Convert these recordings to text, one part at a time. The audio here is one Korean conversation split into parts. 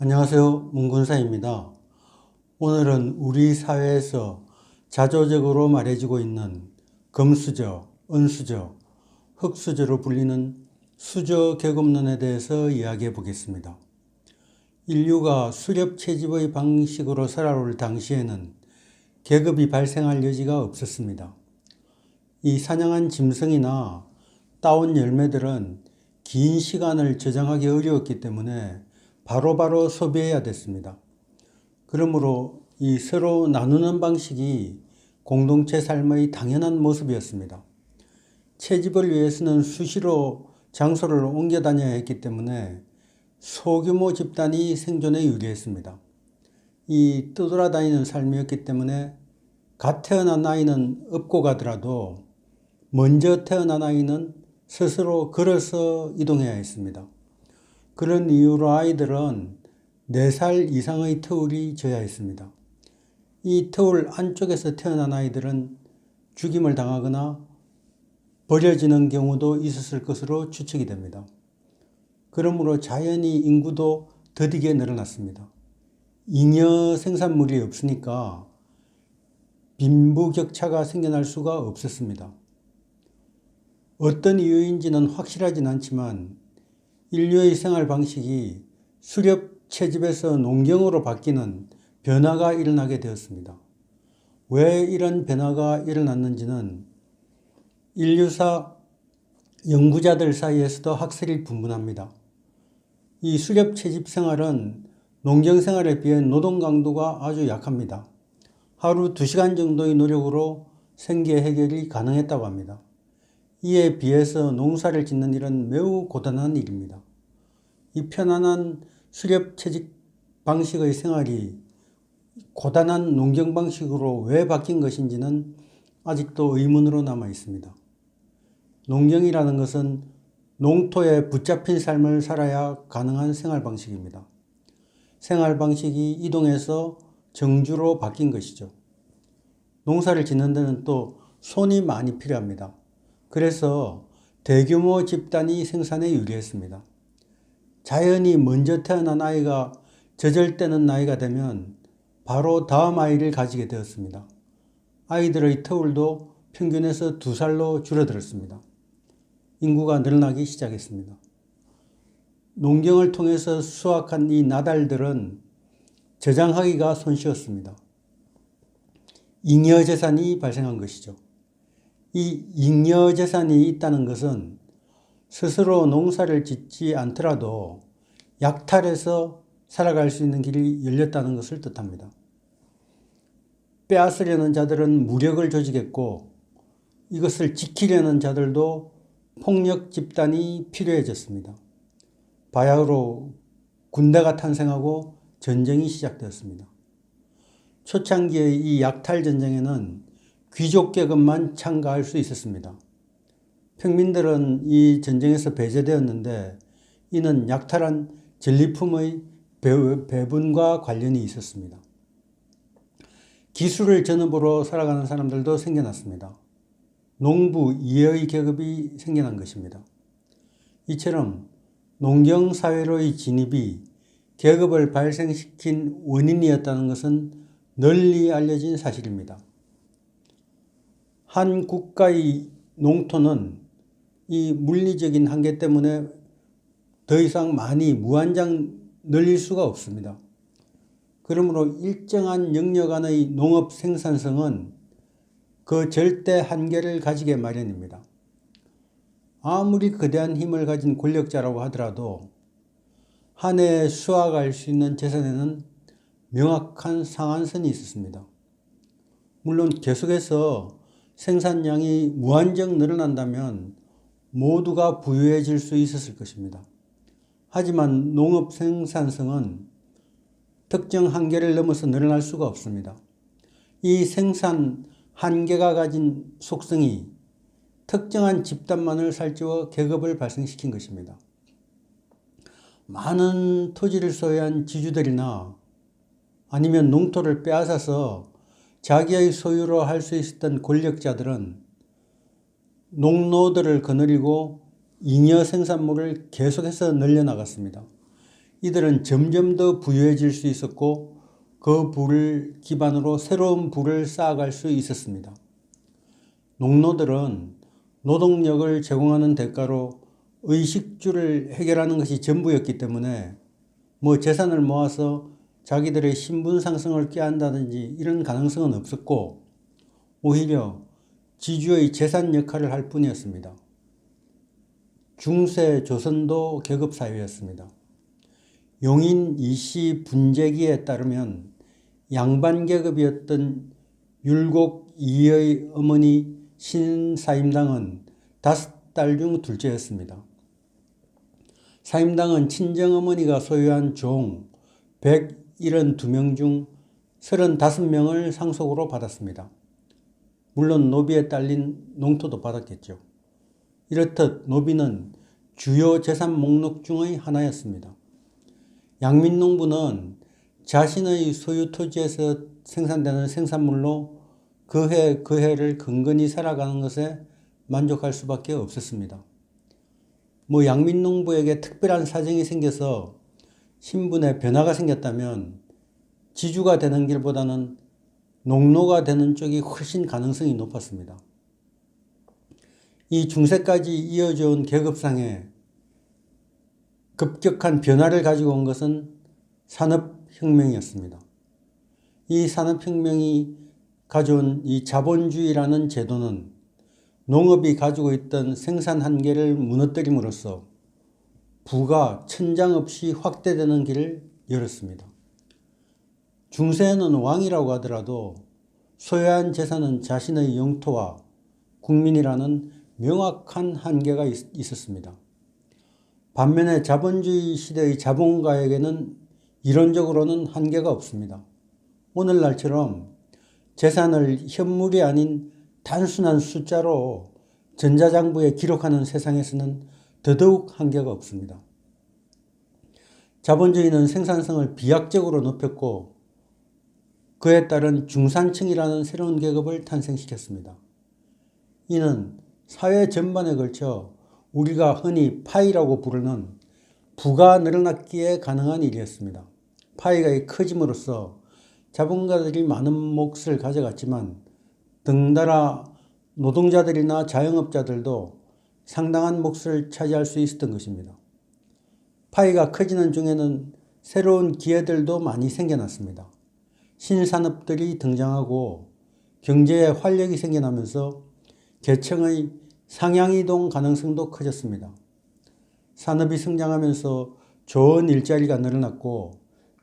안녕하세요. 문근사입니다. 오늘은 우리 사회에서 자조적으로 말해지고 있는 금수저, 은수저, 흙수저로 불리는 수저 계급론에 대해서 이야기해 보겠습니다. 인류가 수렵 채집의 방식으로 살아올 당시에는 계급이 발생할 여지가 없었습니다. 이 사냥한 짐승이나 따온 열매들은 긴 시간을 저장하기 어려웠기 때문에 바로바로 소비해야 됐습니다. 그러므로 이 서로 나누는 방식이 공동체 삶의 당연한 모습이었습니다. 채집을 위해서는 수시로 장소를 옮겨 다녀야 했기 때문에 소규모 집단이 생존에 유리했습니다. 이 떠돌아다니는 삶이었기 때문에 갓 태어난 아이는 업고 가더라도 먼저 태어난 아이는 스스로 걸어서 이동해야 했습니다. 그런 이유로 아이들은 4살 이상의 터울이 져야 했습니다. 이 터울 안쪽에서 태어난 아이들은 죽임을 당하거나 버려지는 경우도 있었을 것으로 추측이 됩니다. 그러므로 자연히 인구도 더디게 늘어났습니다. 잉여 생산물이 없으니까 빈부격차가 생겨날 수가 없었습니다. 어떤 이유인지는 확실하진 않지만 인류의 생활 방식이 수렵 채집에서 농경으로 바뀌는 변화가 일어나게 되었습니다. 왜 이런 변화가 일어났는지는 인류사 연구자들 사이에서도 학설이 분분합니다. 이 수렵 채집 생활은 농경 생활에 비해 노동 강도가 아주 약합니다. 하루 2시간 정도의 노력으로 생계 해결이 가능했다고 합니다. 이에 비해서 농사를 짓는 일은 매우 고단한 일입니다. 이 편안한 수렵 채집 방식의 생활이 고단한 농경 방식으로 왜 바뀐 것인지는 아직도 의문으로 남아 있습니다. 농경이라는 것은 농토에 붙잡힌 삶을 살아야 가능한 생활 방식입니다. 생활 방식이 이동해서 정주로 바뀐 것이죠. 농사를 짓는 데는 또 손이 많이 필요합니다. 그래서 대규모 집단이 생산에 유리했습니다. 자연히 먼저 태어난 아이가 저절대는 나이가 되면 바로 다음 아이를 가지게 되었습니다. 아이들의 터울도 평균에서 2살로 줄어들었습니다. 인구가 늘어나기 시작했습니다. 농경을 통해서 수확한 이 나달들은 저장하기가 손쉬웠습니다. 잉여재산이 발생한 것이죠. 이 잉여재산이 있다는 것은 스스로 농사를 짓지 않더라도 약탈해서 살아갈 수 있는 길이 열렸다는 것을 뜻합니다. 빼앗으려는 자들은 무력을 조직했고 이것을 지키려는 자들도 폭력 집단이 필요해졌습니다. 바야흐로 군대가 탄생하고 전쟁이 시작되었습니다. 초창기의 이 약탈 전쟁에는 귀족 계급만 참가할 수 있었습니다. 평민들은 이 전쟁에서 배제되었는데 이는 약탈한 전리품의 배분과 관련이 있었습니다. 기술을 전업으로 살아가는 사람들도 생겨났습니다. 농부, 이해의 계급이 생겨난 것입니다. 이처럼 농경사회로의 진입이 계급을 발생시킨 원인이었다는 것은 널리 알려진 사실입니다. 한 국가의 농토는 이 물리적인 한계 때문에 더 이상 많이 무한정 늘릴 수가 없습니다. 그러므로 일정한 영역 안의 농업 생산성은 그 절대 한계를 가지게 마련입니다. 아무리 거대한 힘을 가진 권력자라고 하더라도 한 해에 수확할 수 있는 재산에는 명확한 상한선이 있었습니다. 물론 계속해서 생산량이 무한정 늘어난다면 모두가 부유해질 수 있었을 것입니다. 하지만 농업 생산성은 특정 한계를 넘어서 늘어날 수가 없습니다. 이 생산 한계가 가진 속성이 특정한 집단만을 살찌워 계급을 발생시킨 것입니다. 많은 토지를 소유한 지주들이나 아니면 농토를 빼앗아서 자기의 소유로 할 수 있었던 권력자들은 농노들을 거느리고 잉여 생산물을 계속해서 늘려나갔습니다. 이들은 점점 더 부유해질 수 있었고 그 부를 기반으로 새로운 부를 쌓아갈 수 있었습니다. 농노들은 노동력을 제공하는 대가로 의식주를 해결하는 것이 전부였기 때문에 재산을 모아서 자기들의 신분 상승을 꾀한다든지 이런 가능성은 없었고 오히려 지주의 재산 역할을 할 뿐이었습니다. 중세 조선도 계급사회였습니다. 용인 이씨 분재기에 따르면 양반계급이었던 율곡 이의 어머니 신사임당은 5딸 중 둘째였습니다. 사임당은 친정어머니가 소유한 종 172명 중 35명을 상속으로 받았습니다. 물론 노비에 딸린 농토도 받았겠죠. 이렇듯 노비는 주요 재산 목록 중의 하나였습니다. 양민농부는 자신의 소유 토지에서 생산되는 생산물로 그 해를 근근히 살아가는 것에 만족할 수밖에 없었습니다. 양민농부에게 특별한 사정이 생겨서 신분에 변화가 생겼다면 지주가 되는 길보다는 농노가 되는 쪽이 훨씬 가능성이 높았습니다. 이 중세까지 이어져 온 계급상에 급격한 변화를 가지고 온 것은 산업혁명이었습니다. 이 산업혁명이 가져온 이 자본주의라는 제도는 농업이 가지고 있던 생산 한계를 무너뜨림으로써 부가 천장 없이 확대되는 길을 열었습니다. 중세에는 왕이라고 하더라도 소유한 재산은 자신의 영토와 국민이라는 명확한 한계가 있었습니다. 반면에 자본주의 시대의 자본가에게는 이론적으로는 한계가 없습니다. 오늘날처럼 재산을 현물이 아닌 단순한 숫자로 전자장부에 기록하는 세상에서는 더더욱 한계가 없습니다. 자본주의는 생산성을 비약적으로 높였고 그에 따른 중산층이라는 새로운 계급을 탄생시켰습니다. 이는 사회 전반에 걸쳐 우리가 흔히 파이라고 부르는 부가 늘어났기에 가능한 일이었습니다. 파이가 커짐으로써 자본가들이 많은 몫을 가져갔지만 덩달아 노동자들이나 자영업자들도 상당한 몫을 차지할 수 있었던 것입니다. 파이가 커지는 중에는 새로운 기회들도 많이 생겨났습니다. 신산업들이 등장하고 경제에 활력이 생겨나면서 계층의 상향이동 가능성도 커졌습니다. 산업이 성장하면서 좋은 일자리가 늘어났고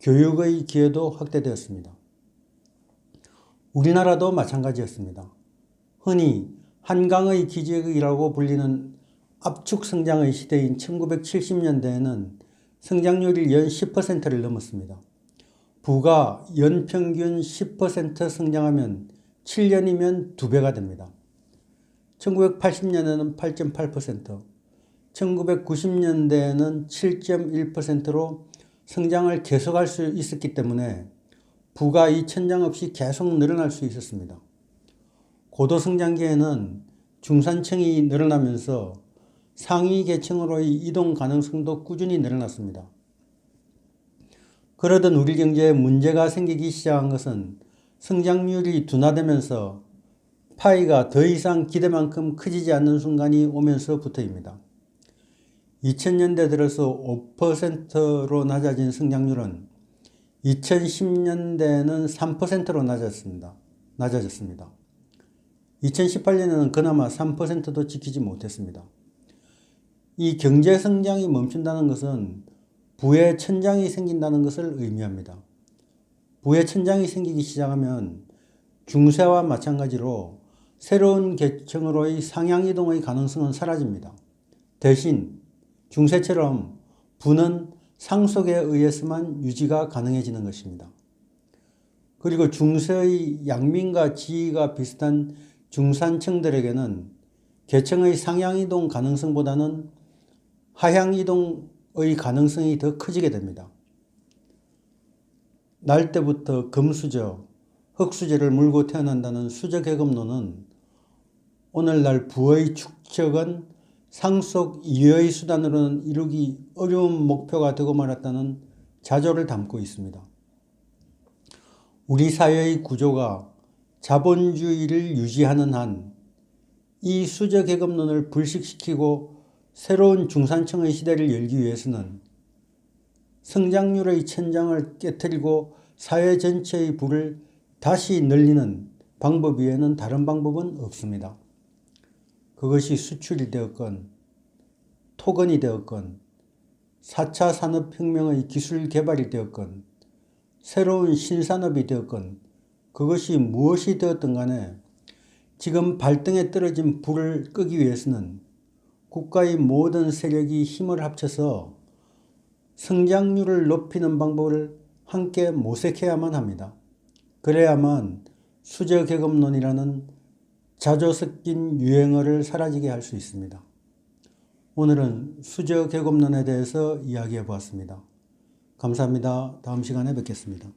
교육의 기회도 확대되었습니다. 우리나라도 마찬가지였습니다. 흔히 한강의 기적이라고 불리는 압축 성장의 시대인 1970년대에는 성장률이 연 10%를 넘었습니다. 부가 연평균 10% 성장하면 7년이면 2배가 됩니다. 1980년에는 8.8%, 1990년대에는 7.1%로 성장을 계속할 수 있었기 때문에 부가 이 천장 없이 계속 늘어날 수 있었습니다. 고도성장기에는 중산층이 늘어나면서 상위 계층으로의 이동 가능성도 꾸준히 늘어났습니다. 그러던 우리 경제에 문제가 생기기 시작한 것은 성장률이 둔화되면서 파이가 더 이상 기대만큼 커지지 않는 순간이 오면서부터입니다. 2000년대 들어서 5%로 낮아진 성장률은 2010년대에는 3%로 낮아졌습니다. 2018년에는 그나마 3%도 지키지 못했습니다. 이 경제 성장이 멈춘다는 것은 부의 천장이 생긴다는 것을 의미합니다. 부의 천장이 생기기 시작하면 중세와 마찬가지로 새로운 계층으로의 상향이동의 가능성은 사라집니다. 대신 중세처럼 부는 상속에 의해서만 유지가 가능해지는 것입니다. 그리고 중세의 양민과 지위가 비슷한 중산층들에게는 계층의 상향이동 가능성보다는 하향이동의 가능성이 더 커지게 됩니다. 날 때부터 금수저, 흙수저를 물고 태어난다는 수저계급론은 오늘날 부의 축적은 상속 이외의 수단으로는 이루기 어려운 목표가 되고 말았다는 자조를 담고 있습니다. 우리 사회의 구조가 자본주의를 유지하는 한 이 수저계급론을 불식시키고 새로운 중산층의 시대를 열기 위해서는 성장률의 천장을 깨트리고 사회 전체의 부를 다시 늘리는 방법 외에는 다른 방법은 없습니다. 그것이 수출이 되었건 토건이 되었건 4차 산업혁명의 기술 개발이 되었건 새로운 신산업이 되었건 그것이 무엇이 되었든 간에 지금 발등에 떨어진 불을 끄기 위해서는 국가의 모든 세력이 힘을 합쳐서 성장률을 높이는 방법을 함께 모색해야만 합니다. 그래야만 수저계급론이라는 자조 섞인 유행어를 사라지게 할 수 있습니다. 오늘은 수저계급론에 대해서 이야기해 보았습니다. 감사합니다. 다음 시간에 뵙겠습니다.